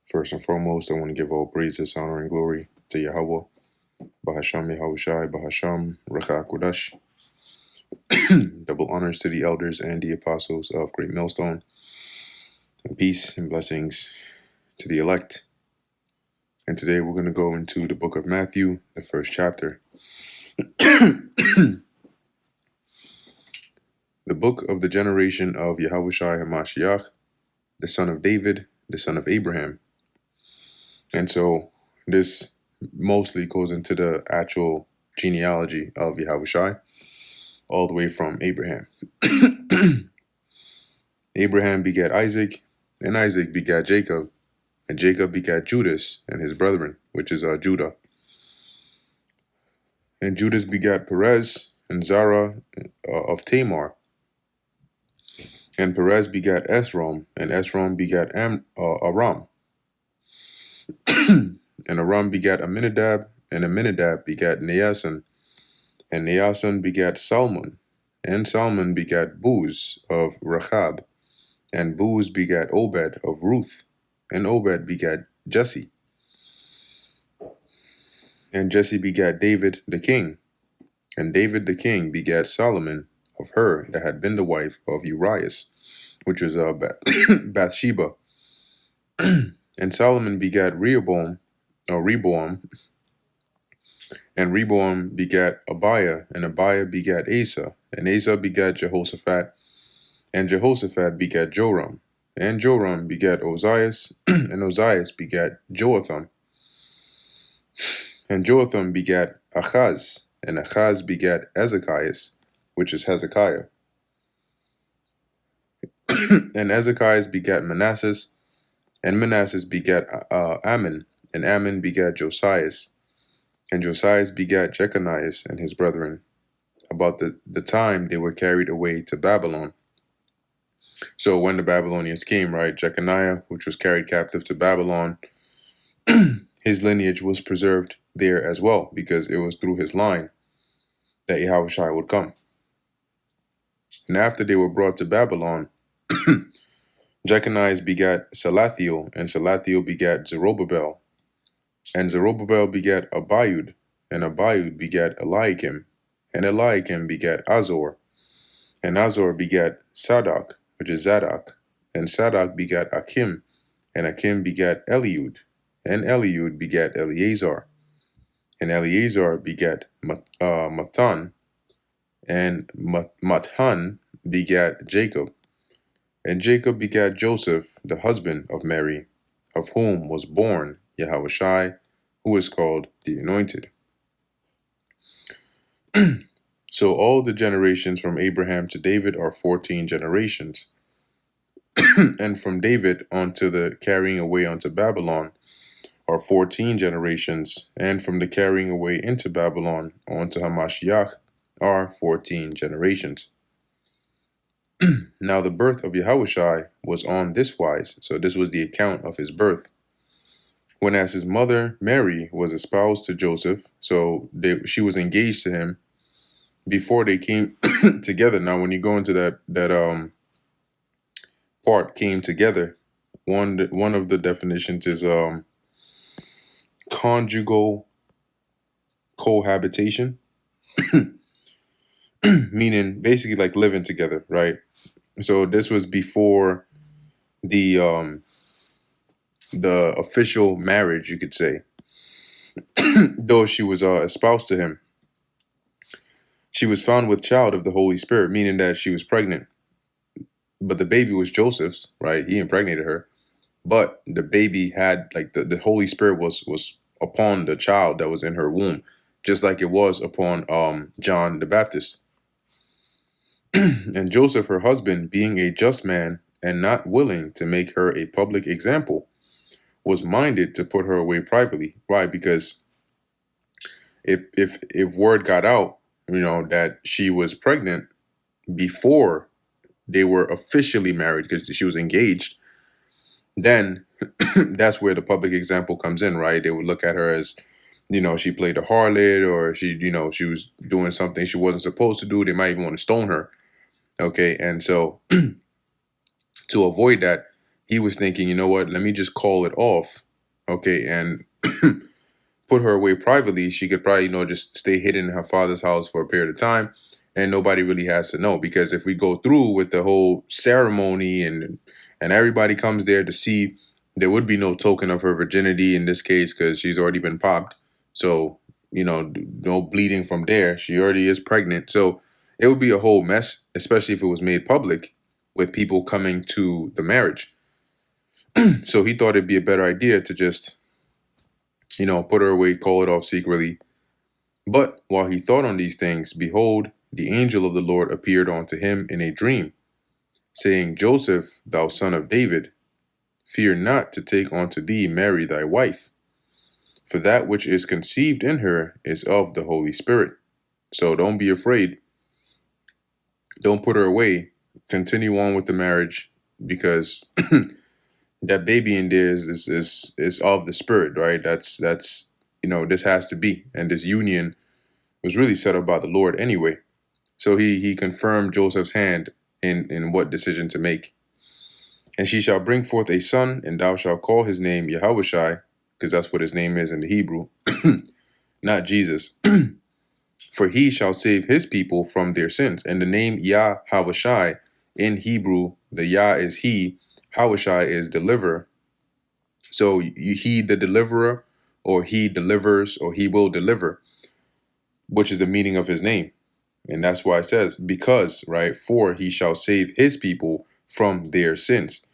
First and foremost, I want to give all praises, honor, and glory to Yahweh, Bahasham Yahushai, Bahasham Recha Kodash. Double honors to the elders and the apostles of Great Millstone, and peace and blessings to the elect. And today we're going to go into the book of Matthew, the first chapter. The book of the generation of Yahushai HaMashiach, the son of David, the son of Abraham. And so this mostly goes into the actual genealogy of Yahushai, all the way from Abraham. Abraham begat Isaac, and Isaac begat Jacob, and Jacob begat Judas and his brethren, which is Judah. And Judas begat Perez and Zara of Tamar. And Perez begat Esrom, and Esrom begat Aram. And Aram begat Aminadab, and Aminadab begat Naason, and Naason begat Salmon, and Salmon begat Booz of Rechab, and Booz begat Obed of Ruth, and Obed begat Jesse. And Jesse begat David the king, and David the king begat Solomon of her that had been the wife of Urias, which was Bathsheba. And Solomon begat Reboam, and Reboam begat Abiah, and Abiah begat Asa, and Asa begat Jehoshaphat, and Jehoshaphat begat Joram, and Joram begat Ozias, and Ozias begat Joatham, and Joatham begat Achaz, and Achaz begat Ezekias, which is Hezekiah. And Ezekias begat Manasseh, and Manasseh begat Ammon, and Ammon begat Josias, and Josias begat Jeconias and his brethren, about the time they were carried away to Babylon. So when the Babylonians came, right, Jeconiah, which was carried captive to Babylon, his lineage was preserved there as well, because it was through his line that Yahushua would come. And after they were brought to Babylon, Jeconiah begat Salathiel, and Salathiel begat Zerubbabel, and Zerubbabel begat Abiud, and Abiud begat Eliakim, and Eliakim begat Azor, and Azor begat Sadok, which is Zadok, and Sadok begat Achim, and Achim begat Eliud, and Eliud begat Eleazar, and Eleazar begat Matan, and Matan begat Jacob, and Jacob begat Joseph, the husband of Mary, of whom was born Yahushai, who is called the Anointed. So all the generations from Abraham to David are 14 generations. And from David onto the carrying away onto Babylon are 14 generations. And from the carrying away into Babylon onto Hamashiach are 14 generations. Now the birth of Yahushai was on this wise. So this was the account of his birth. When as his mother Mary was espoused to Joseph, so she was engaged to him before they came together. Now when you go into that part, came together, one of the definitions is conjugal cohabitation, meaning basically like living together, right? So this was before the official marriage, you could say. Though she was espoused to him, she was found with child of the Holy Spirit, meaning that she was pregnant. But the baby was Joseph's, right? He impregnated her. But the baby had, like, the Holy Spirit was upon the child that was in her womb, just like it was upon John the Baptist. And Joseph, her husband, being a just man and not willing to make her a public example, was minded to put her away privately. Why? Because if word got out, that she was pregnant before they were officially married, because she was engaged, then that's where the public example comes in, right? They would look at her as, she played a harlot, or she was doing something she wasn't supposed to do. They might even want to stone her. Okay. And so to avoid that, he was thinking, you know what, let me just call it off, okay, and put her away privately. She could probably, just stay hidden in her father's house for a period of time, and nobody really has to know. Because if we go through with the whole ceremony and everybody comes there to see, there would be no token of her virginity in this case because she's already been popped. So, no bleeding from there. She already is pregnant. So it would be a whole mess, especially if it was made public with people coming to the marriage. So he thought it'd be a better idea to just, put her away, call it off secretly. But while he thought on these things, behold, the angel of the Lord appeared unto him in a dream, saying, Joseph, thou son of David, fear not to take unto thee Mary thy wife, for that which is conceived in her is of the Holy Spirit. So don't be afraid. Don't put her away. Continue on with the marriage, because that baby in there is of the Spirit, right? That's this has to be, and this union was really set up by the Lord anyway. So he confirmed Joseph's hand in what decision to make. And she shall bring forth a son, and thou shalt call his name Yahushai, because that's what his name is in the Hebrew, not Jesus. For he shall save his people from their sins. And the name Yahushai in Hebrew, the Yah is he, Yahushai is deliverer. So he the deliverer, or he delivers, or he will deliver, which is the meaning of his name. And that's why it says, because, right, for he shall save his people from their sins.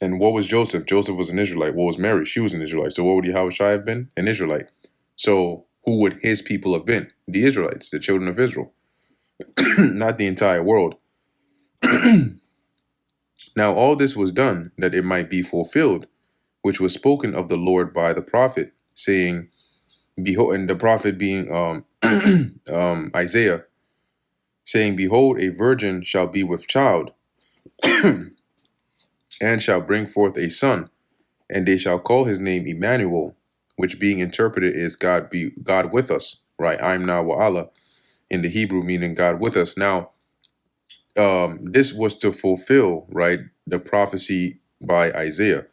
And what was Joseph? Joseph was an Israelite. What was Mary? She was an Israelite. So what would Yahushua have been? An Israelite. So who would his people have been? The Israelites, the children of Israel, not the entire world. Now all this was done that it might be fulfilled, which was spoken of the Lord by the prophet, saying, behold, and the prophet being Isaiah, saying, behold, a virgin shall be with child, and shall bring forth a son, and they shall call his name Emmanuel, which being interpreted is God with us, right? I'm now wa Allah in the Hebrew, meaning God with us. Now, this was to fulfill, right, the prophecy by Isaiah.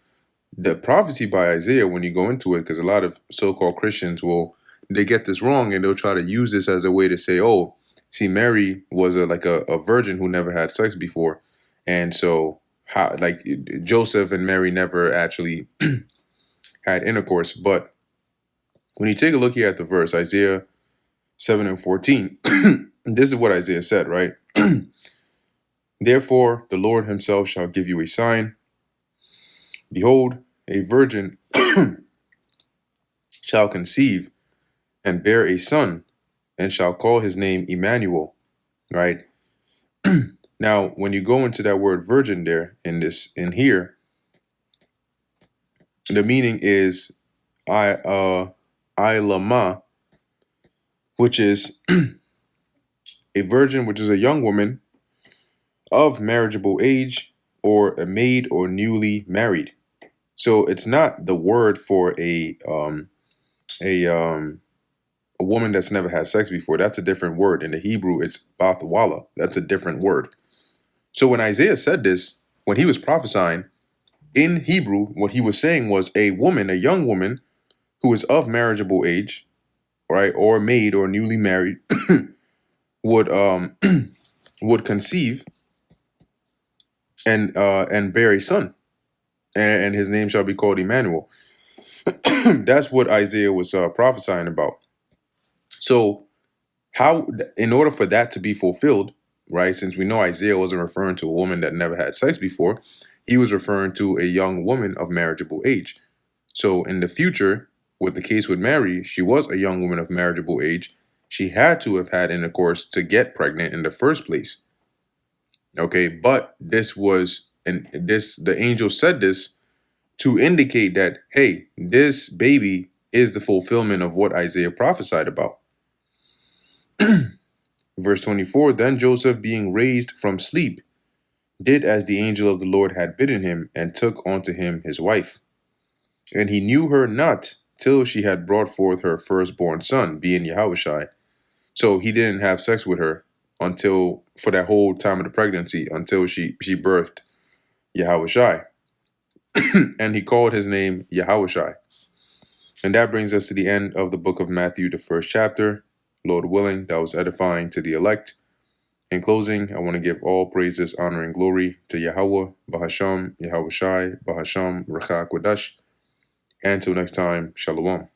The prophecy by Isaiah, when you go into it, because a lot of so-called Christians they get this wrong, and they'll try to use this as a way to say, oh, see, Mary was a virgin who never had sex before, and so Joseph and Mary never actually had intercourse. But when you take a look here at the verse, Isaiah 7:14, this is what Isaiah said, right? Therefore, the Lord himself shall give you a sign. Behold, a virgin shall conceive and bear a son, and shall call his name Emmanuel, right? Now, when you go into that word virgin there in here, the meaning is Ilama, which is a virgin, which is a young woman of marriageable age, or a maid, or newly married. So it's not the word for a woman that's never had sex before. That's a different word. In the Hebrew, it's bathwala. That's a different word. So when Isaiah said this, when he was prophesying in Hebrew, what he was saying was a woman, a young woman who is of marriageable age, right, or maid, or newly married, would would conceive and bear a son, and his name shall be called Emmanuel. That's what Isaiah was prophesying about. So how, in order for that to be fulfilled, right, since we know Isaiah wasn't referring to a woman that never had sex before, he was referring to a young woman of marriageable age. So in the future, with the case with Mary, she was a young woman of marriageable age. She had to have had intercourse to get pregnant in the first place. Okay, but the angel said this to indicate that, hey, this baby is the fulfillment of what Isaiah prophesied about. Verse 24, then Joseph, being raised from sleep, did as the angel of the Lord had bidden him, and took unto him his wife. And he knew her not till she had brought forth her firstborn son, being Yahushai. So he didn't have sex with her for that whole time of the pregnancy, until she birthed Yahushai. And he called his name Yahushai. And that brings us to the end of the book of Matthew, the first chapter. Lord willing, that was edifying to the elect. In closing, I want to give all praises, honor, and glory to Yahweh, Bahasham, Yahushai, Bahasham, Rachak Wadash. And until next time, Shalom.